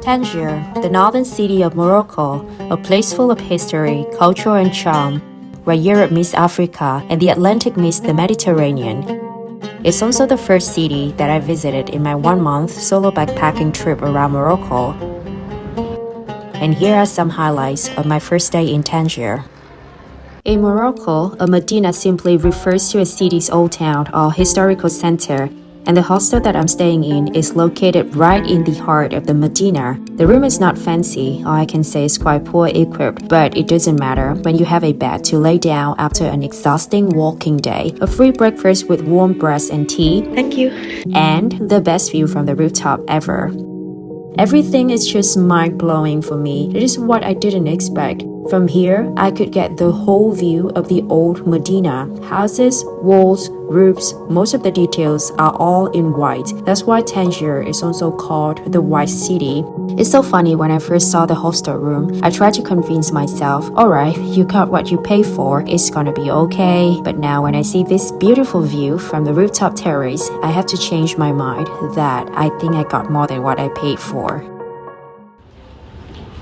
Tangier, the northern city of Morocco, a place full of history, culture, and charm, where Europe meets Africa and the Atlantic meets the Mediterranean. It's also the first city that I visited in my 1-month solo backpacking trip around Morocco. And here are some highlights of my first day in Tangier. In Morocco, a medina simply refers to a city's old town or historical center, and the hostel that I'm staying in is located right in the heart of the medina. The room is not fancy, or I can say it's quite poor equipped, but it doesn't matter when you have a bed to lay down after an exhausting walking day, a free breakfast with warm breads and tea, Thank you. and the best view from the rooftop ever. Everything is just mind-blowing for me. It is what I didn't expect. From here, I could get the whole view of the old Medina. Houses, walls, roofs, most of the details are all in white. That's why Tangier is also called the White City. It's so funny, when I first saw the hostel room, I tried to convince myself, alright, you got what you pay for, it's gonna be okay. But now when I see this beautiful view from the rooftop terrace, I have to change my mind that I think I got more than what I paid for.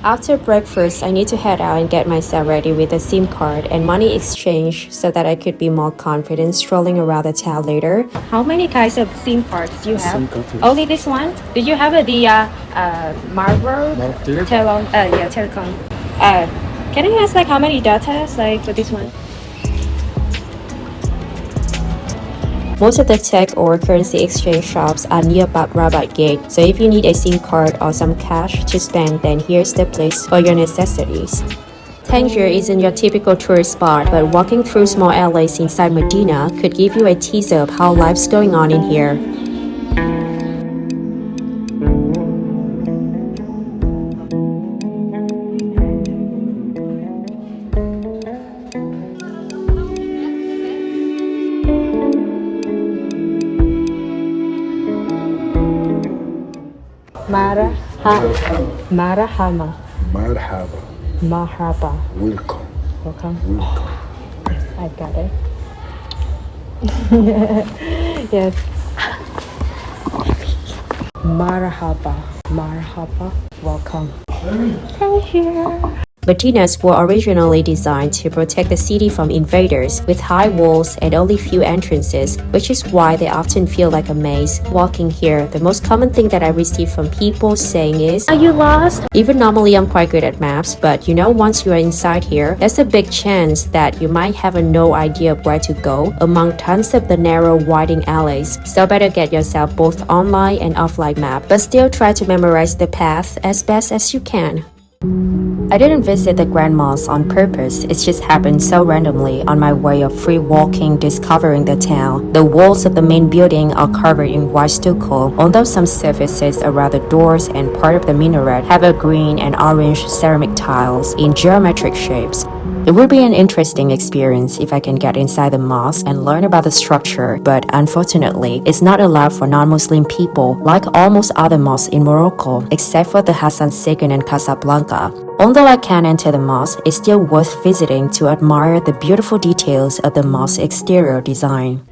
After breakfast, I need to head out and get myself ready with a SIM card and money exchange so that I could be more confident strolling around the town later. How many kinds of SIM cards do you have? SIM cards. Only this one? Did you have the Marlboro? Telecom. Can I ask how many data for this one? Most of the tech or currency exchange shops are near Rabat Gate, so if you need a SIM card or some cash to spend, then here's the place for your necessities. Tangier isn't your typical tourist spot, but walking through small alleys inside Medina could give you a teaser of how life's going on in here. Marahama. Marhaba. Marhaba. Welcome. Welcome. Welcome. Yes, I got it. Yes. Marhaba. Marhaba. Welcome. Thank you. Medinas were originally designed to protect the city from invaders, with high walls and only few entrances, which is why they often feel like a maze. Walking here, the most common thing that I receive from people saying is, "Are you lost?" Even normally I'm quite good at maps, but once you are inside here, there's a big chance that you might have no idea of where to go among tons of the narrow, winding alleys. So better get yourself both online and offline map, but still try to memorize the path as best as you can. I didn't visit the Grand Mosque on purpose, it just happened so randomly on my way of free walking discovering the town. The walls of the main building are covered in white stucco, although some surfaces around the doors and part of the minaret have a green and orange ceramic tiles in geometric shapes. It would be an interesting experience if I can get inside the mosque and learn about the structure, but unfortunately, it's not allowed for non-Muslim people like almost other mosques in Morocco, except for the Hassan II in Casablanca. Although I can't enter the mosque, it's still worth visiting to admire the beautiful details of the mosque's exterior design.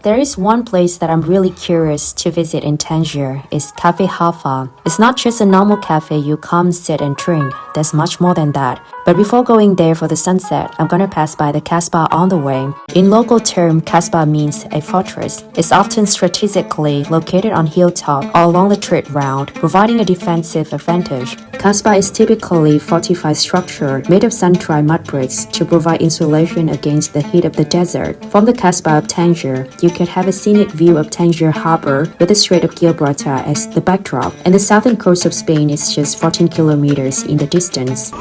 There is one place that I'm really curious to visit in Tangier. It's Cafe Hafa. It's not just a normal cafe you come, sit and drink. There's much more than that. But before going there for the sunset, I'm gonna pass by the Kasbah on the way. In local term, Kasbah means a fortress. It's often strategically located on hilltop or along the trade route, providing a defensive advantage. Kasbah is typically fortified structure made of sun-dried mud bricks to provide insulation against the heat of the desert. From the Kasbah of Tangier, you could have a scenic view of Tangier Harbor with the Strait of Gibraltar as the backdrop, and the southern coast of Spain is just 14 kilometers in the distance.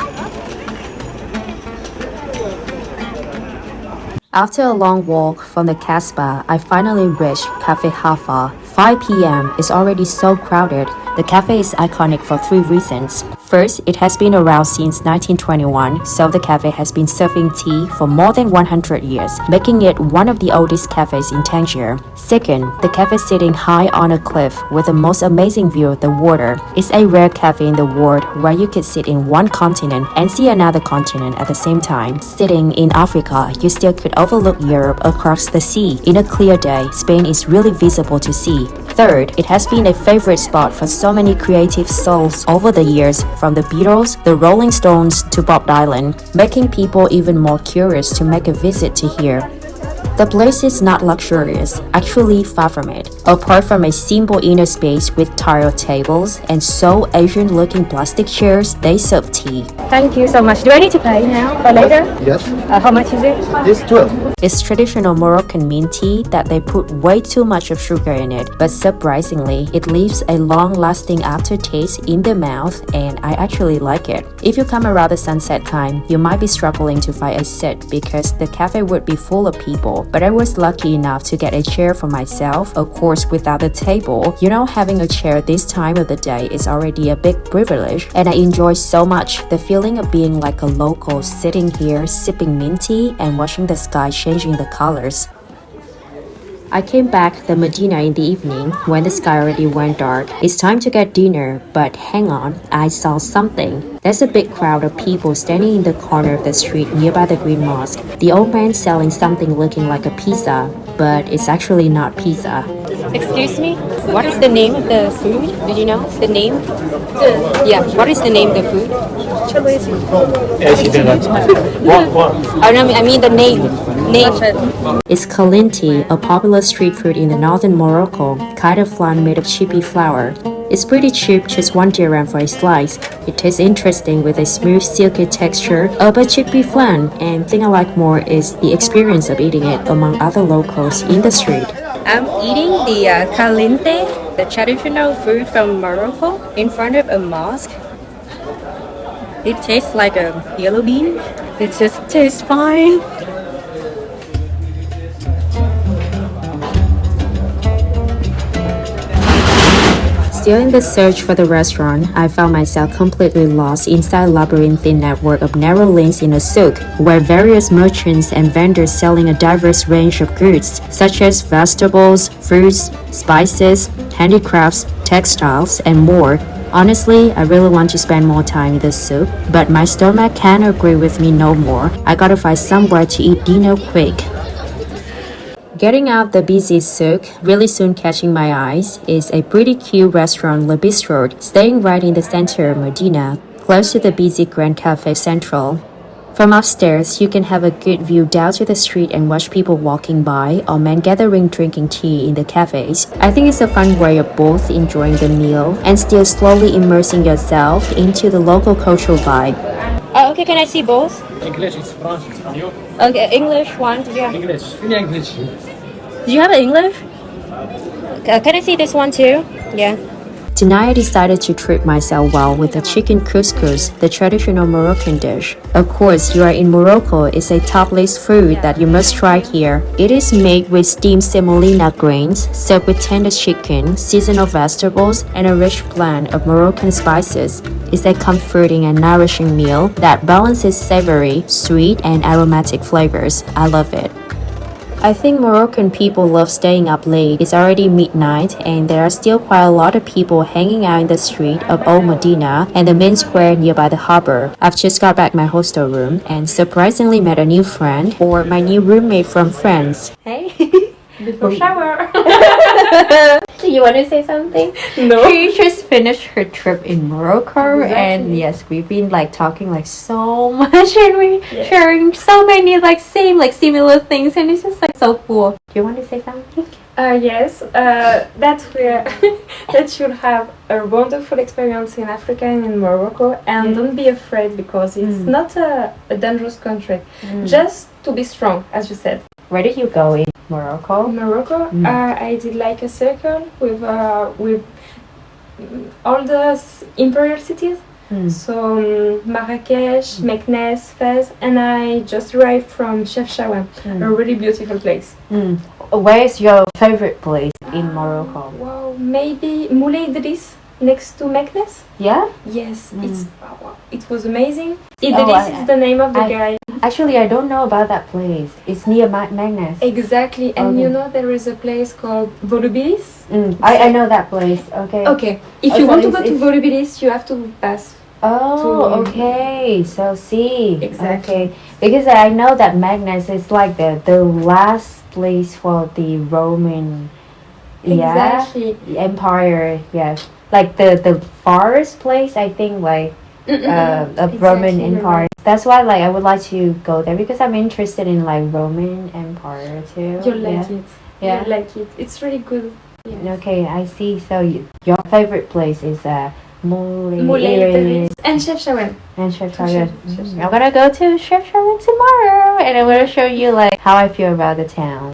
After a long walk from the Kasbah, I finally reached Cafe Hafa. 5 p.m. is already so crowded. The cafe is iconic for 3 reasons. First, it has been around since 1921, so the cafe has been serving tea for more than 100 years, making it one of the oldest cafes in Tangier. Second, the cafe is sitting high on a cliff with the most amazing view of the water. It's a rare cafe in the world where you could sit in one continent and see another continent at the same time. Sitting in Africa, you still could overlook Europe across the sea. In a clear day, Spain is really visible to see. Third, it has been a favorite spot for so many creative souls over the years, from the Beatles, the Rolling Stones to Bob Dylan, making people even more curious to make a visit to here. The place is not luxurious, actually far from it. Apart from a simple inner space with tiled tables and so Asian-looking plastic chairs, they serve tea. Thank you so much. Do I need to pay now or later? Yes. How much is it? It's 12. It's traditional Moroccan mint tea that they put way too much of sugar in it, but surprisingly, it leaves a long-lasting aftertaste in the mouth, and I actually like it. If you come around the sunset time, you might be struggling to find a seat because the cafe would be full of people. But I was lucky enough to get a chair for myself, of course without a table. You know, having a chair this time of the day is already a big privilege, and I enjoy so much the feeling of being like a local sitting here sipping mint tea and watching the sky changing the colors. I came back the Medina in the evening when the sky already went dark. It's time to get dinner, but hang on, I saw something. There's a big crowd of people standing in the corner of the street nearby the Green Mosque. The old man selling something looking like a pizza, but it's actually not pizza. Excuse me? What is the name of the food? Did you know the name? Yeah, what is the name of the food? Oh, no, I mean the name. It's kalinti, a popular street food in the northern Morocco, kind of flan made of chippy flour. It's pretty cheap, just 1 dirham for a slice. It tastes interesting with a smooth, silky texture of a chickpea flan, and thing I like more is the experience of eating it among other locals in the street. I'm eating the kalinte, the traditional food from Morocco, in front of a mosque. It tastes like a yellow bean. It just tastes fine. Still in the search for the restaurant, I found myself completely lost inside a labyrinthine network of narrow lanes in a souk, where various merchants and vendors selling a diverse range of goods, such as vegetables, fruits, spices, handicrafts, textiles, and more. Honestly, I really want to spend more time in the souk, but my stomach can't agree with me no more. I gotta find somewhere to eat dinner quick. Getting out the busy souk, really soon catching my eyes, is a pretty cute restaurant Le Bistro, staying right in the center of Medina, close to the busy Grand Cafe Central. From upstairs, you can have a good view down to the street and watch people walking by or men gathering drinking tea in the cafes. I think it's a fun way of both enjoying the meal and still slowly immersing yourself into the local cultural vibe. Okay, can I see both? English is French, you? Okay, English one. Yeah. English. English. Do you have an English? Can I see this one too? Yeah. Tonight I decided to treat myself well with a chicken couscous, the traditional Moroccan dish. Of course, you are in Morocco, it's a top list food that you must try here. It is made with steamed semolina grains, served with tender chicken, seasonal vegetables, and a rich blend of Moroccan spices. It's a comforting and nourishing meal that balances savory, sweet, and aromatic flavors. I love it. I think Moroccan people love staying up late. It's already midnight and there are still quite a lot of people hanging out in the street of Old Medina and the main square nearby the harbor. I've just got back my hostel room and surprisingly met a new friend, or my new roommate from France. Hey. Before shower. Do you want to say something? No. She just finished her trip in Morocco, and yes, we've been like talking like so much, and we sharing so many like similar things, and it's just like so cool. Do you want to say something? Yes, that that should have a wonderful experience in Africa and in Morocco, and don't be afraid because it's not a dangerous country. Just to be strong, as you said. Where did you go in Morocco? Morocco, I did like a circle with all the imperial cities. So Marrakesh, Meknes, Fez, and I just arrived from Chefchaouen, a really beautiful place. Where is your favorite place in Morocco? Wow, maybe Moulay Idriss next to Meknes. Yeah? Yes, it was amazing. Idriss is the name of the guy. Actually, I don't know about that place. It's near Magnus. Exactly, and you know there is a place called Volubilis. I know that place. Okay. Okay, if you want to go to Volubilis, you have to pass. Okay. So see. Exactly. Okay. Because I know that Magnus is like the last place for the Roman. Yeah. Exactly. Empire, yes. Like the first place, I think, like of Roman Exactly, you're Empire. right. That's why, like, I would like to go there because I'm interested in like Roman Empire too. You'll like it. Yeah. You'll like it. It's really good. Yes. Okay, I see. So your favorite place is Moulay Paris and Chefchaouen. and Chef Chef- Sharon. Chef- I'm gonna go to Chef Sharon tomorrow, and I'm gonna show you like how I feel about the town.